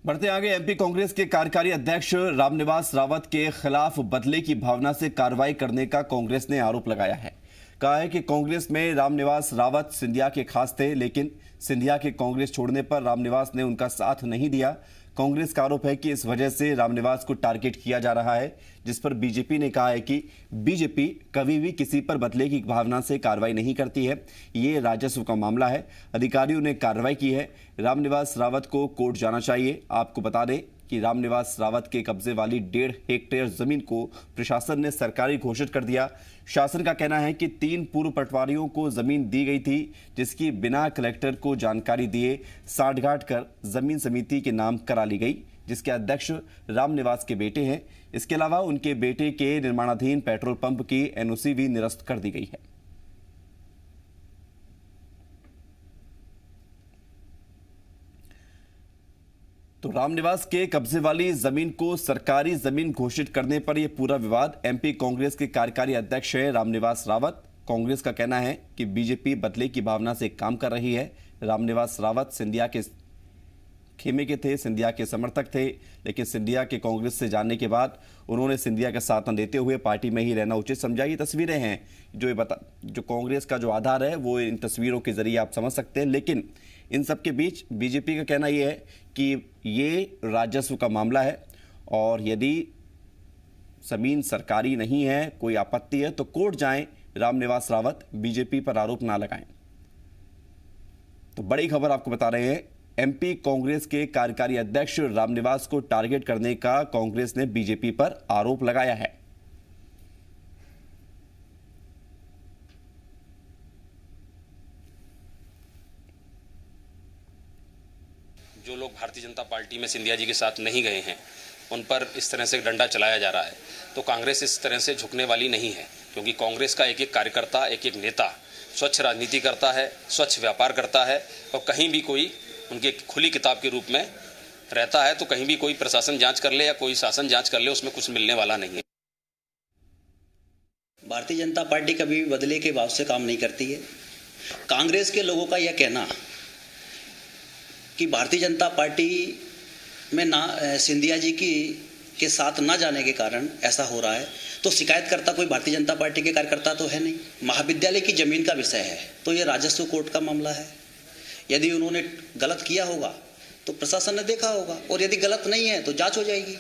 बढ़ते आगे, एमपी कांग्रेस के कार्यकारी अध्यक्ष रामनिवास रावत के खिलाफ बदले की भावना से कार्रवाई करने का कांग्रेस ने आरोप लगाया है। कहा है कि कांग्रेस में रामनिवास रावत सिंधिया के खास थे, लेकिन सिंधिया के कांग्रेस छोड़ने पर रामनिवास ने उनका साथ नहीं दिया। कांग्रेस का आरोप है कि इस वजह से रामनिवास को टारगेट किया जा रहा है, जिस पर बीजेपी ने कहा है कि बीजेपी कभी भी किसी पर बदले की भावना से कार्रवाई नहीं करती है। ये राजस्व का मामला है, अधिकारियों ने कार्रवाई की है। रामनिवास रावत को कोर्ट जाना चाहिए। आपको बता दें कि रामनिवास रावत के कब्जे वाली 1.5 हेक्टेयर जमीन को प्रशासन ने सरकारी घोषित कर दिया। शासन का कहना है कि 3 पूर्व पटवारियों को जमीन दी गई थी, जिसकी बिना कलेक्टर को जानकारी दिए साठगांठ कर जमीन समिति के नाम करा ली गई, जिसके अध्यक्ष रामनिवास के बेटे हैं। इसके अलावा उनके बेटे के निर्माणाधीन पेट्रोल पंप की एनओसी भी निरस्त कर दी गई है। तो रामनिवास के कब्जे वाली जमीन को सरकारी जमीन घोषित करने पर यह पूरा विवाद। एमपी कांग्रेस के कार्यकारी अध्यक्ष है रामनिवास रावत। कांग्रेस का कहना है कि बीजेपी बदले की भावना से काम कर रही है। रामनिवास रावत सिंधिया के खेमे के थे, सिंधिया के समर्थक थे, लेकिन सिंधिया के कांग्रेस से जाने के बाद उन्होंने सिंधिया का साथ न देते हुए पार्टी में ही रहना उचित समझा। ये तस्वीरें हैं जो कांग्रेस का जो आधार है वो इन तस्वीरों के जरिए आप समझ सकते हैं। लेकिन इन सब के बीच बीजेपी का कहना यह है कि ये राजस्व का मामला है और यदि जमीन सरकारी नहीं है, कोई आपत्ति है तो कोर्ट जाएं। रामनिवास रावत बीजेपी पर आरोप ना लगाएं। तो बड़ी खबर आपको बता रहे हैं, एमपी कांग्रेस के कार्यकारी अध्यक्ष रामनिवास को टारगेट करने का कांग्रेस ने बीजेपी पर आरोप लगाया है। जो लोग भारतीय जनता पार्टी में सिंधिया जी के साथ नहीं गए हैं, उन पर इस तरह से डंडा चलाया जा रहा है, तो कांग्रेस इस तरह से झुकने वाली नहीं है, क्योंकि कांग्रेस का एक एक कार्यकर्ता, एक एक नेता स्वच्छ राजनीति करता है, स्वच्छ व्यापार करता है और कहीं भी कोई उनकी खुली किताब के रूप में रहता है, तो कहीं भी कोई प्रशासन जांच कर ले या कोई शासन जांच कर ले, उसमें कुछ मिलने वाला नहीं है। भारतीय जनता पार्टी कभी भी बदले के भाव से काम नहीं करती है। कांग्रेस के लोगों का यह कहना कि भारतीय जनता पार्टी में सिंधिया जी के साथ ना जाने के कारण ऐसा हो रहा है, तो शिकायतकर्ता कोई भारतीय जनता पार्टी के कार्यकर्ता तो है नहीं। महाविद्यालय की जमीन का विषय है, तो ये राजस्व कोर्ट का मामला है। यदि उन्होंने गलत किया होगा तो प्रशासन ने देखा होगा, और यदि गलत नहीं है तो जांच हो जाएगी।